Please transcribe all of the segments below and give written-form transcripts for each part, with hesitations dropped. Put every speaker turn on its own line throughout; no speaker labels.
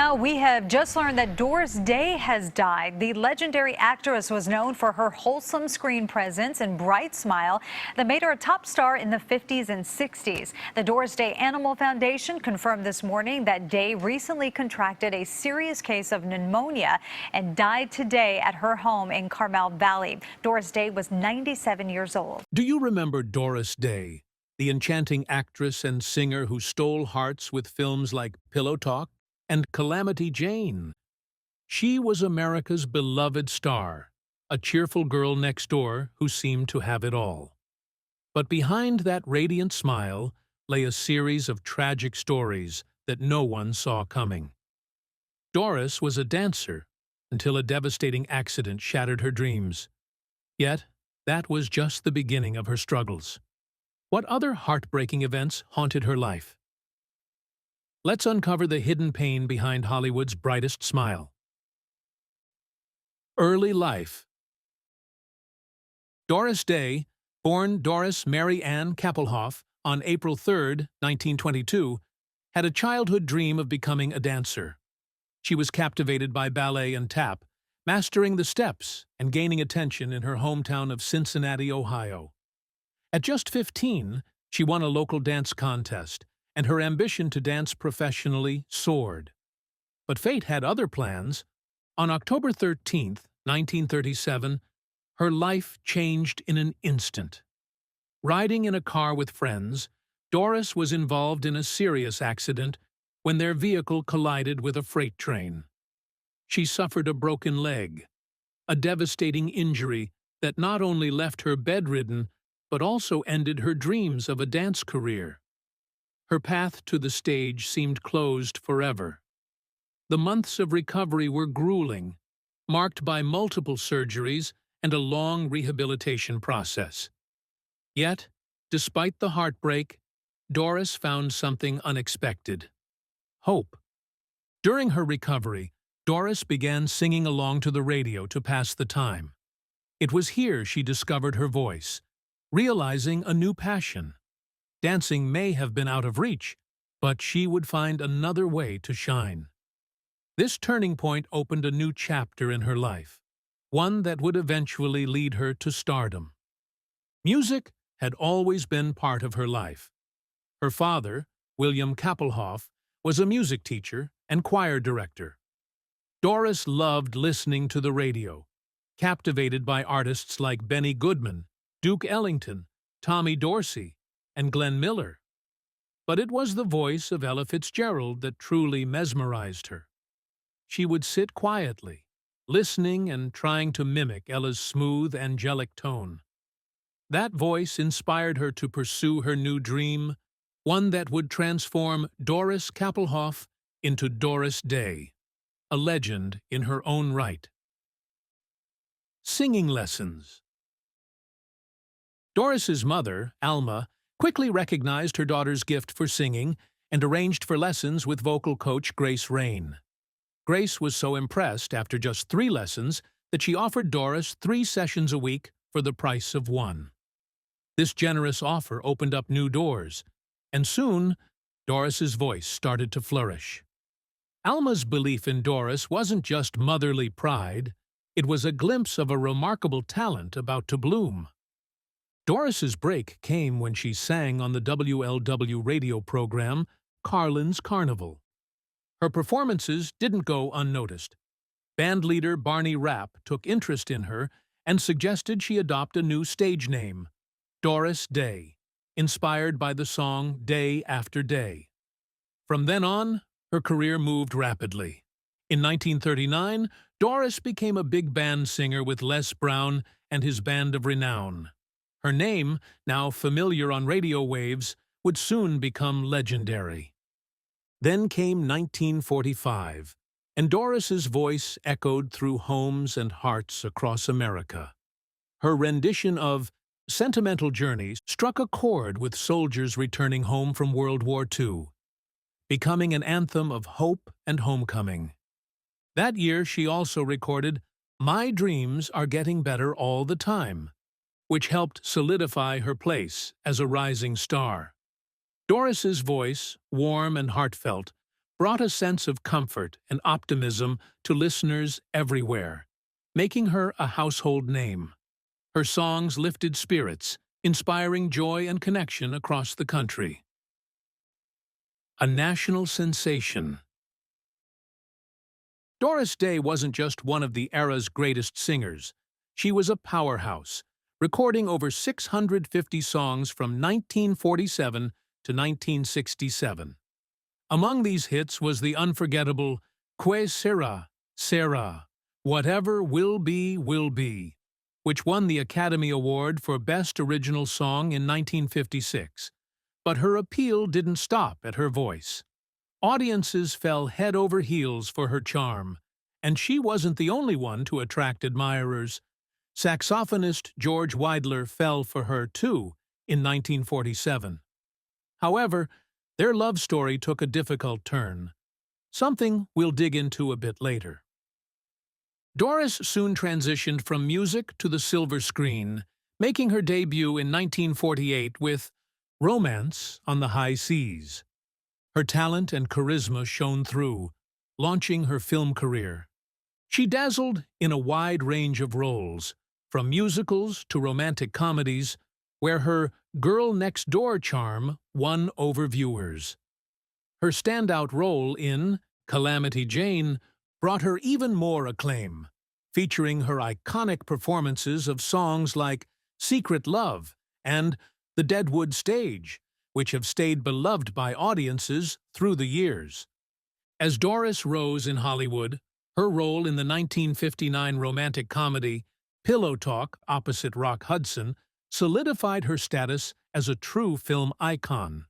Now, we have just learned that Doris Day has died. The legendary actress was known for her wholesome screen presence and bright smile that made her a top star in the 50s and 60s. The Doris Day Animal Foundation confirmed this morning that Day recently contracted a serious case of pneumonia and died today at her home in Carmel Valley. Doris Day was 97 years old.
Do you remember Doris Day, the enchanting actress and singer who stole hearts with films like Pillow Talk and Calamity Jane? She was America's beloved star, a cheerful girl next door who seemed to have it all. But behind that radiant smile lay a series of tragic stories that no one saw coming. Doris was a dancer until a devastating accident shattered her dreams. Yet, that was just the beginning of her struggles. What other heartbreaking events haunted her life? Let's uncover the hidden pain behind Hollywood's brightest smile. Early life. Doris Day, born Doris Mary Ann Kappelhoff on April 3, 1922, had a childhood dream of becoming a dancer. She was captivated by ballet and tap, mastering the steps and gaining attention in her hometown of Cincinnati, Ohio. At just 15, she won a local dance contest, and her ambition to dance professionally soared. But fate had other plans. On October 13, 1937, her life changed in an instant. Riding in a car with friends, Doris was involved in a serious accident when their vehicle collided with a freight train. She suffered a broken leg, a devastating injury that not only left her bedridden, but also ended her dreams of a dance career. Her path to the stage seemed closed forever. The months of recovery were grueling, marked by multiple surgeries and a long rehabilitation process. Yet, despite the heartbreak, Doris found something unexpected: hope. During her recovery, Doris began singing along to the radio to pass the time. It was here she discovered her voice, realizing a new passion. Dancing may have been out of reach, but she would find another way to shine. This turning point opened a new chapter in her life, one that would eventually lead her to stardom. Music had always been part of her life. Her father, William Kappelhoff, was a music teacher and choir director. Doris loved listening to the radio, captivated by artists like Benny Goodman, Duke Ellington, Tommy Dorsey, and Glenn Miller. But it was the voice of Ella Fitzgerald that truly mesmerized her. She would sit quietly, listening and trying to mimic Ella's smooth, angelic tone. That voice inspired her to pursue her new dream, one that would transform Doris Kappelhoff into Doris Day, a legend in her own right. Singing lessons. Doris's mother, Alma, quickly recognized her daughter's gift for singing and arranged for lessons with vocal coach Grace Rain. Grace was so impressed after just 3 lessons that she offered Doris 3 sessions a week for the price of 1. This generous offer opened up new doors, and soon Doris's voice started to flourish. Alma's belief in Doris wasn't just motherly pride, it was a glimpse of a remarkable talent about to bloom. Doris's break came when she sang on the WLW radio program Carlin's Carnival. Her performances didn't go unnoticed. Bandleader Barney Rapp took interest in her and suggested she adopt a new stage name, Doris Day, inspired by the song Day After Day. From then on, her career moved rapidly. In 1939, Doris became a big band singer with Les Brown and his Band of Renown. Her name, now familiar on radio waves, would soon become legendary. Then came 1945, and Doris's voice echoed through homes and hearts across America. Her rendition of Sentimental Journey struck a chord with soldiers returning home from World War II, becoming an anthem of hope and homecoming. That year she also recorded My Dreams Are Getting Better All the Time, which helped solidify her place as a rising star. Doris's voice, warm and heartfelt, brought a sense of comfort and optimism to listeners everywhere, making her a household name. Her songs lifted spirits, inspiring joy and connection across the country. A national sensation. Doris Day wasn't just one of the era's greatest singers. She was a powerhouse, recording over 650 songs from 1947 to 1967. Among these hits was the unforgettable Que Sera, Sera, Whatever Will Be, which won the Academy Award for Best Original Song in 1956. But her appeal didn't stop at her voice. Audiences fell head over heels for her charm, and she wasn't the only one to attract admirers. Saxophonist George Weidler fell for her too in 1947. However, their love story took a difficult turn, something we'll dig into a bit later. Doris soon transitioned from music to the silver screen, making her debut in 1948 with Romance on the High Seas. Her talent and charisma shone through, launching her film career. She dazzled in a wide range of roles, from musicals to romantic comedies, where her girl next door charm won over viewers. Her standout role in Calamity Jane brought her even more acclaim, featuring her iconic performances of songs like Secret Love and The Deadwood Stage, which have stayed beloved by audiences through the years. As Doris rose in Hollywood, her role in the 1959 romantic comedy Pillow Talk opposite Rock Hudson solidified her status as a true film icon.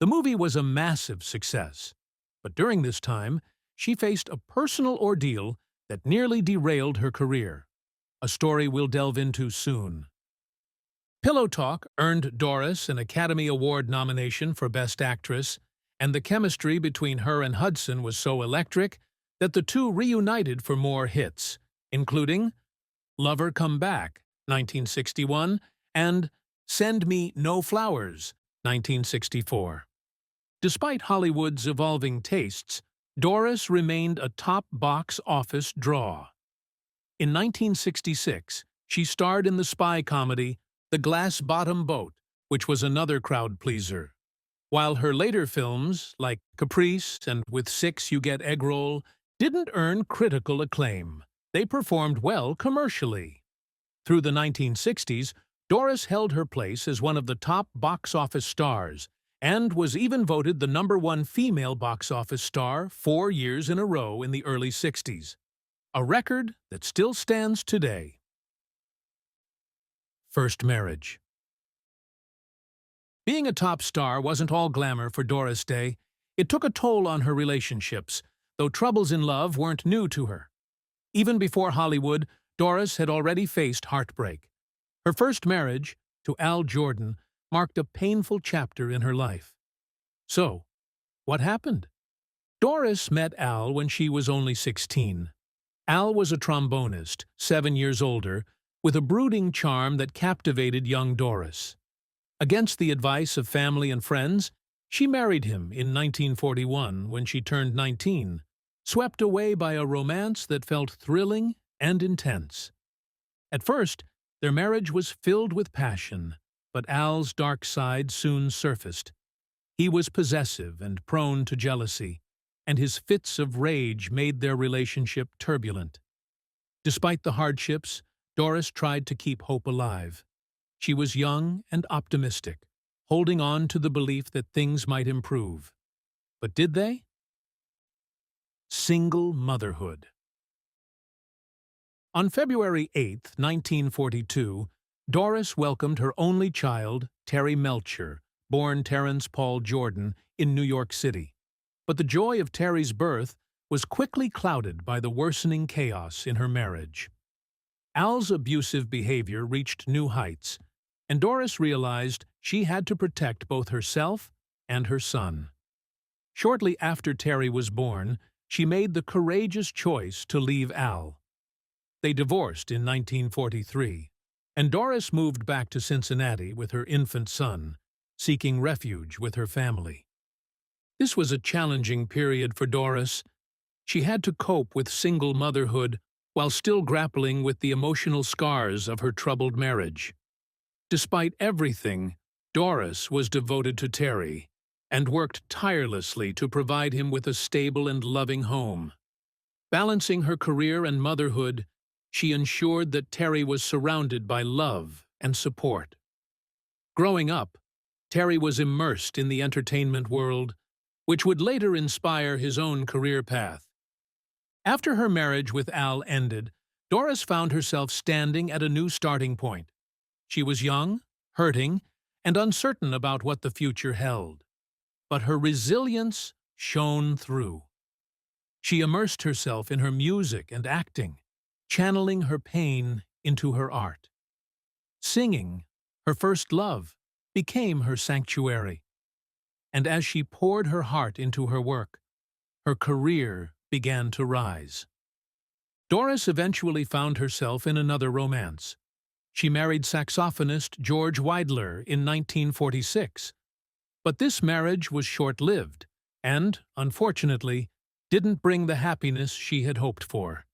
The movie was a massive success, but during this time, she faced a personal ordeal that nearly derailed her career, a story we'll delve into soon. Pillow Talk earned Doris an Academy Award nomination for Best Actress, and the chemistry between her and Hudson was so electric that the two reunited for more hits, including Lover Come Back, 1961, and Send Me No Flowers, 1964. Despite Hollywood's evolving tastes, Doris remained a top box office draw. In 1966, she starred in the spy comedy The Glass Bottom Boat, which was another crowd-pleaser. While her later films, like Caprice and With Six You Get Egg Roll, didn't earn critical acclaim, they performed well commercially. Through the 1960s, Doris held her place as one of the top box office stars and was even voted the #1 female box office star 4 years in a row in the early 60s, a record that still stands today. First marriage. Being a top star wasn't all glamour for Doris Day. It took a toll on her relationships, though troubles in love weren't new to her. Even before Hollywood, Doris had already faced heartbreak. Her first marriage, to Al Jordan, marked a painful chapter in her life. So, what happened? Doris met Al when she was only 16. Al was a trombonist, 7 years older, with a brooding charm that captivated young Doris. Against the advice of family and friends, she married him in 1941 when she turned 19, swept away by a romance that felt thrilling and intense. At first, their marriage was filled with passion, but Al's dark side soon surfaced. He was possessive and prone to jealousy, and his fits of rage made their relationship turbulent. Despite the hardships, Doris tried to keep hope alive. She was young and optimistic, holding on to the belief that things might improve. But did they? Single motherhood. On February 8, 1942, Doris welcomed her only child, Terry Melcher, born Terrence Paul Jordan, in New York City. But the joy of Terry's birth was quickly clouded by the worsening chaos in her marriage. Al's abusive behavior reached new heights, and Doris realized she had to protect both herself and her son. Shortly after Terry was born, she made the courageous choice to leave Al. They divorced in 1943, and Doris moved back to Cincinnati with her infant son, seeking refuge with her family. This was a challenging period for Doris. She had to cope with single motherhood while still grappling with the emotional scars of her troubled marriage. Despite everything, Doris was devoted to Terry and worked tirelessly to provide him with a stable and loving home. Balancing her career and motherhood, she ensured that Terry was surrounded by love and support. Growing up, Terry was immersed in the entertainment world, which would later inspire his own career path. After her marriage with Al ended, Doris found herself standing at a new starting point. She was young, hurting, and uncertain about what the future held. But her resilience shone through. She immersed herself in her music and acting, channeling her pain into her art. Singing, her first love, became her sanctuary. And as she poured her heart into her work, her career began to rise. Doris eventually found herself in another romance. She married saxophonist George Weidler in 1946. But this marriage was short-lived and, unfortunately, didn't bring the happiness she had hoped for.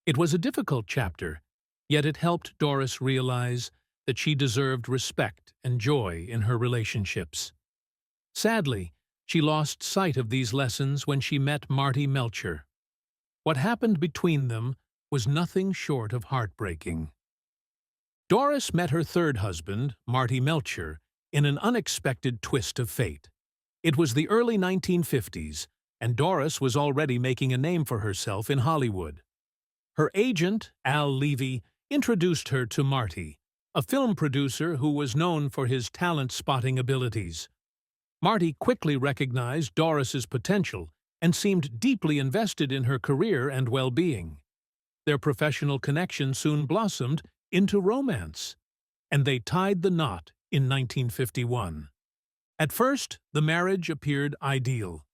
It was a difficult chapter, yet it helped Doris realize that she deserved respect and joy in her relationships. Sadly, she lost sight of these lessons when she met Marty Melcher. What happened between them was nothing short of heartbreaking. Doris met her third husband, Marty Melcher, in an unexpected twist of fate. It was the early 1950s, and Doris was already making a name for herself in Hollywood. Her agent, Al Levy, introduced her to Marty, a film producer who was known for his talent-spotting abilities. Marty quickly recognized Doris's potential and seemed deeply invested in her career and well-being. Their professional connection soon blossomed into romance, and they tied the knot in 1951. At first, the marriage appeared ideal.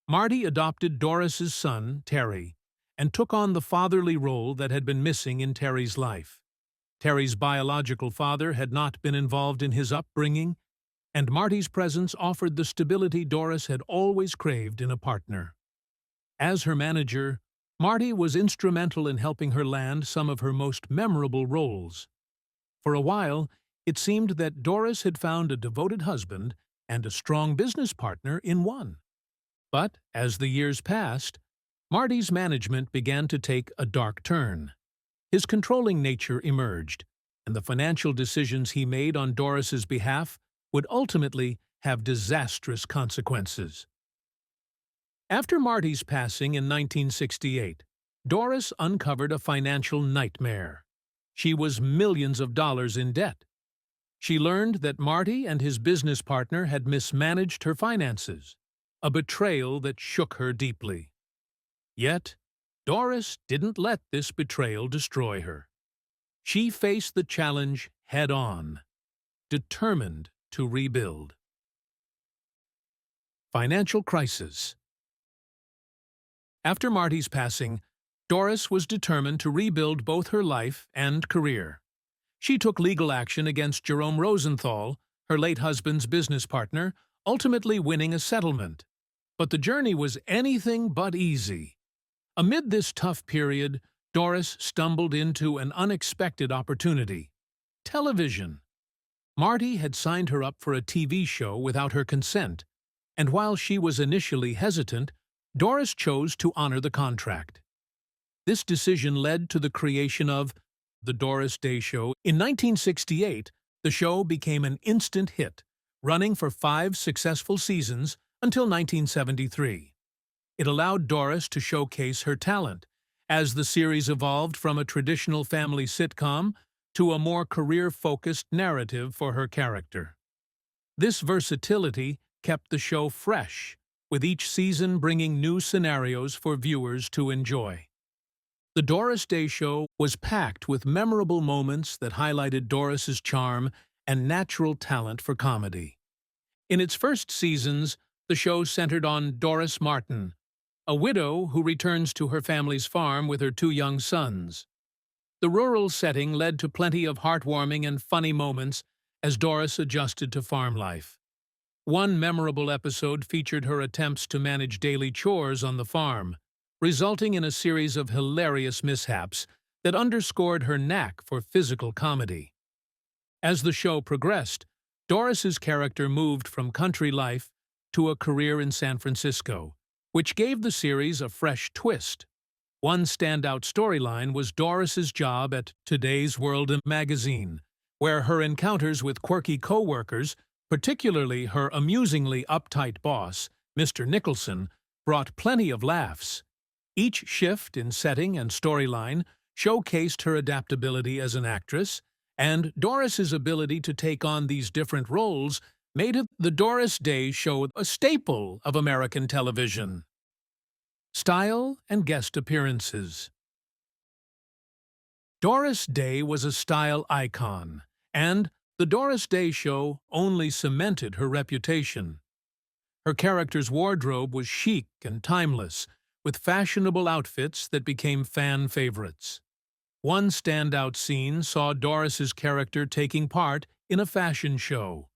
Marty adopted Doris's son, Terry, and took on the fatherly role that had been missing in Terry's life. Terry's biological father had not been involved in his upbringing, and Marty's presence offered the stability Doris had always craved in a partner. As her manager, Marty was instrumental in helping her land some of her most memorable roles. For a while, it seemed that Doris had found a devoted husband and a strong business partner in one. But as the years passed, Marty's management began to take a dark turn. His controlling nature emerged, and the financial decisions he made on Doris's behalf would ultimately have disastrous consequences. After Marty's passing in 1968, Doris uncovered a financial nightmare. She was millions of dollars in debt. She learned that Marty and his business partner had mismanaged her finances, a betrayal that shook her deeply. Yet, Doris didn't let this betrayal destroy her. She faced the challenge head-on, determined to rebuild. Financial crisis. After Marty's passing, Doris was determined to rebuild both her life and career. She took legal action against Jerome Rosenthal, her late husband's business partner, ultimately winning a settlement. But the journey was anything but easy. Amid this tough period, Doris stumbled into an unexpected opportunity: television. Marty had signed her up for a TV show without her consent, and while she was initially hesitant, Doris chose to honor the contract. This decision led to the creation of The Doris Day Show. In 1968, the show became an instant hit, running for 5 successful seasons until 1973. It allowed Doris to showcase her talent, as the series evolved from a traditional family sitcom to a more career-focused narrative for her character. This versatility kept the show fresh, with each season bringing new scenarios for viewers to enjoy. The Doris Day Show was packed with memorable moments that highlighted Doris's charm and natural talent for comedy. In its first seasons, the show centered on Doris Martin, a widow who returns to her family's farm with her 2 young sons. The rural setting led to plenty of heartwarming and funny moments as Doris adjusted to farm life. One memorable episode featured her attempts to manage daily chores on the farm, resulting in a series of hilarious mishaps that underscored her knack for physical comedy. As the show progressed, Doris's character moved from country life to a career in San Francisco, which gave the series a fresh twist. One standout storyline was Doris's job at Today's World magazine, where her encounters with quirky co-workers, particularly her amusingly uptight boss, Mr. Nicholson, brought plenty of laughs. Each shift in setting and storyline showcased her adaptability as an actress, and Doris's ability to take on these different roles made it the Doris Day Show a staple of American television. Style and guest appearances. Doris Day was a style icon, and the Doris Day Show only cemented her reputation. Her character's wardrobe was chic and timeless, with fashionable outfits that became fan favorites. One standout scene saw Doris's character taking part in a fashion show,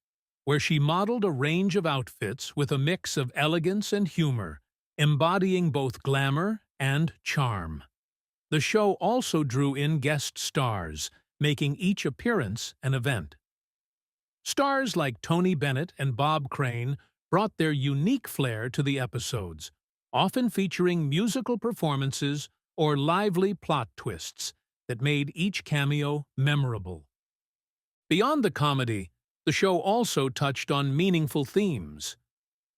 where she modeled a range of outfits with a mix of elegance and humor, embodying both glamour and charm. The show also drew in guest stars, making each appearance an event. Stars like Tony Bennett and Bob Crane brought their unique flair to the episodes, often featuring musical performances or lively plot twists that made each cameo memorable. Beyond the comedy, the show also touched on meaningful themes.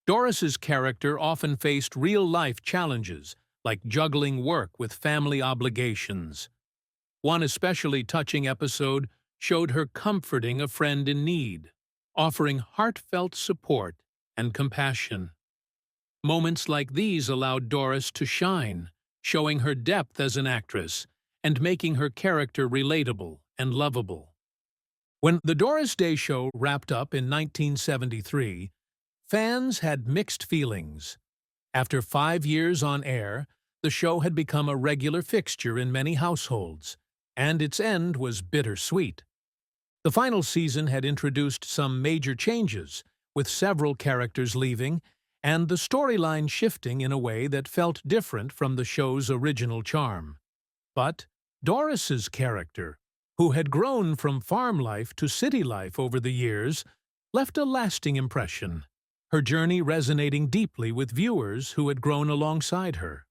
Doris's character often faced real-life challenges, like juggling work with family obligations. One especially touching episode showed her comforting a friend in need, offering heartfelt support and compassion. Moments like these allowed Doris to shine, showing her depth as an actress and making her character relatable and lovable. When The Doris Day Show wrapped up in 1973, fans had mixed feelings. After 5 years on air, the show had become a regular fixture in many households, and its end was bittersweet. The final season had introduced some major changes, with several characters leaving and the storyline shifting in a way that felt different from the show's original charm. But Doris's character, who had grown from farm life to city life over the years, left a lasting impression, her journey resonating deeply with viewers who had grown alongside her.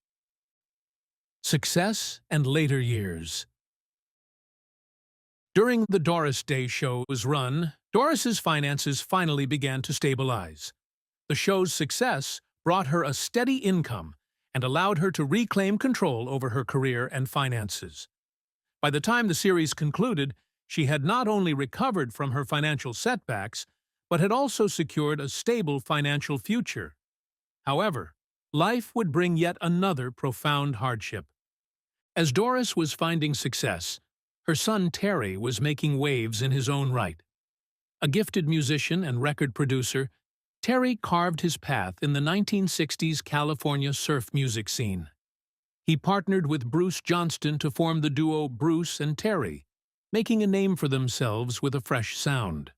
Success and later years. During the Doris Day Show's run, Doris's finances finally began to stabilize. The show's success brought her a steady income and allowed her to reclaim control over her career and finances. By the time the series concluded, she had not only recovered from her financial setbacks, but had also secured a stable financial future. However, life would bring yet another profound hardship. As Doris was finding success, her son Terry was making waves in his own right. A gifted musician and record producer, Terry carved his path in the 1960s California surf music scene. He partnered with Bruce Johnston to form the duo Bruce and Terry, making a name for themselves with a fresh sound.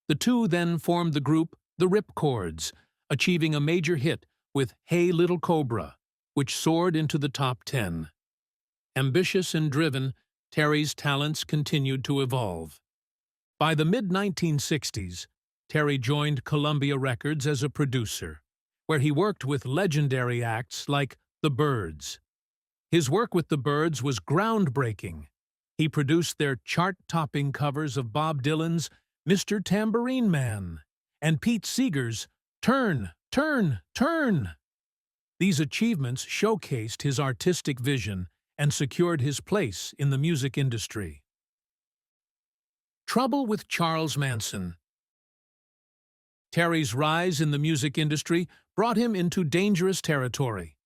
The two then formed the group The Ripcords, achieving a major hit with Hey Little Cobra, which soared into the top 10. Ambitious and driven, Terry's talents continued to evolve. By the mid-1960s, Terry joined Columbia Records as a producer, where he worked with legendary acts like The Byrds. His work with The Byrds was groundbreaking. He produced their chart-topping covers of Bob Dylan's Mr. Tambourine Man and Pete Seeger's Turn, Turn, Turn. These achievements showcased his artistic vision and secured his place in the music industry. Trouble with Charles Manson. Terry's rise in the music industry brought him into dangerous territory.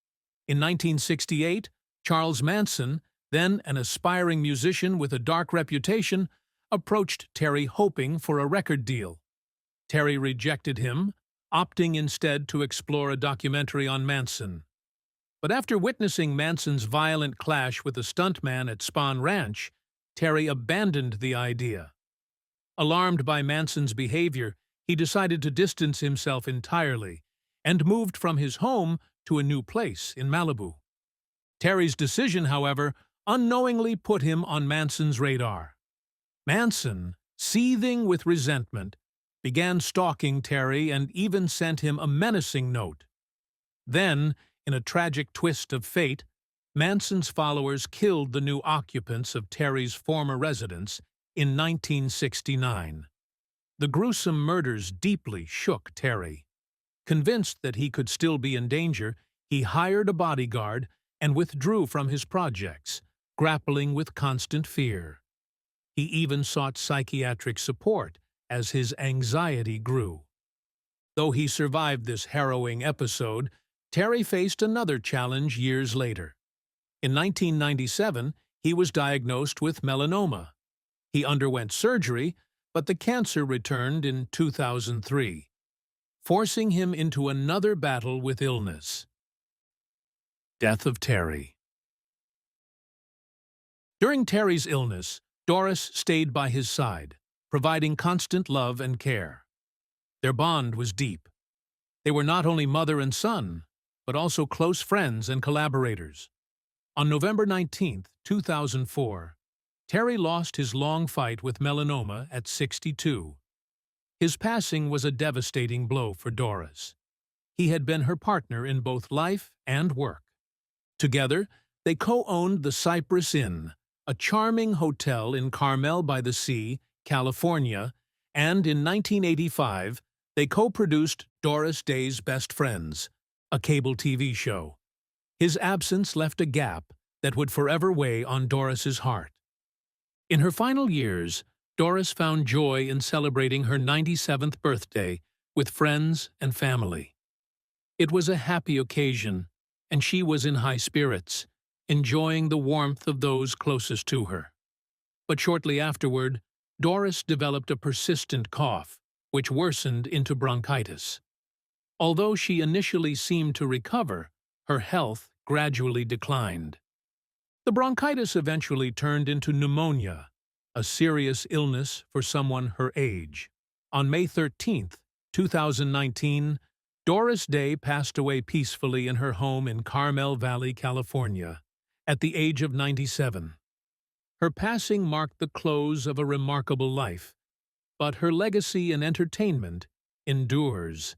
In 1968, Charles Manson, then an aspiring musician with a dark reputation, approached Terry hoping for a record deal. Terry rejected him, opting instead to explore a documentary on Manson. But after witnessing Manson's violent clash with a stuntman at Spahn Ranch, Terry abandoned the idea. Alarmed by Manson's behavior, he decided to distance himself entirely and moved from his home to a new place in Malibu. Terry's decision, however, unknowingly put him on Manson's radar. Manson, seething with resentment, began stalking Terry and even sent him a menacing note. Then, in a tragic twist of fate, Manson's followers killed the new occupants of Terry's former residence in 1969. The gruesome murders deeply shook Terry. Convinced that he could still be in danger, he hired a bodyguard and withdrew from his projects, grappling with constant fear. He even sought psychiatric support as his anxiety grew. Though he survived this harrowing episode, Terry faced another challenge years later. In 1997, he was diagnosed with melanoma. He underwent surgery, but the cancer returned in 2003, forcing him into another battle with illness. Death of Terry. During Terry's illness, Doris stayed by his side, providing constant love and care. Their bond was deep. They were not only mother and son, but also close friends and collaborators. On November 19, 2004, Terry lost his long fight with melanoma at 62. His passing was a devastating blow for Doris. He had been her partner in both life and work. Together, they co-owned the Cypress Inn, a charming hotel in Carmel by the Sea, California, and in 1985, they co-produced Doris Day's Best Friends, a cable TV show. His absence left a gap that would forever weigh on Doris's heart. In her final years, Doris found joy in celebrating her 97th birthday with friends and family. It was a happy occasion, and she was in high spirits, enjoying the warmth of those closest to her. But shortly afterward, Doris developed a persistent cough, which worsened into bronchitis. Although she initially seemed to recover, her health gradually declined. The bronchitis eventually turned into pneumonia, a serious illness for someone her age. On May 13, 2019, Doris Day passed away peacefully in her home in Carmel Valley, California, at the age of 97. Her passing marked the close of a remarkable life, but her legacy in entertainment endures.